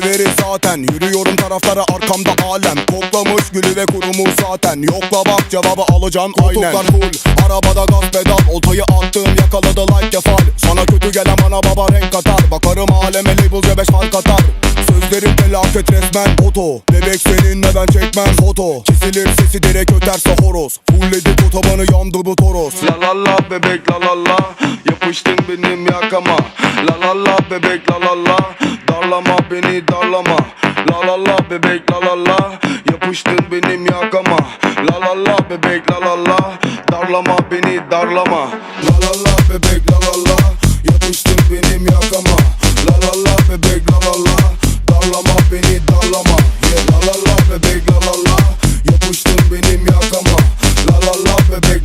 Severiz zaten, yürüyorum taraflara, arkamda alem. Koklamış gülü ve kurumuş zaten. Yokla bak, cevabı alacaksın aynen. Koltuklar full, arabada gaz pedal. Oltayı attım, yakaladı like kefal. Sana kötü gelen bana baba renk katar. Bakarım aleme label ve 5 fark atar. Sözlerim felaket resmen oto. Bebek seninle ben çekmem foto. Kesilir sesi direkt öterse horoz. Fullledik otobanı, yandı bu toros. La la la bebek la la la, yapıştın benim yakama. La la la bebek la la la, darlama beni darlama. La la la bebek la la la, yapıştın benim yakama. La la la bebek la la la, darlama beni darlama. La la la bebek la la la, yapıştın benim yakama. La la la bebek la la la, darlama beni darlama. Yeah, la la la bebek la la la, yapıştın benim yakama. La la la bebek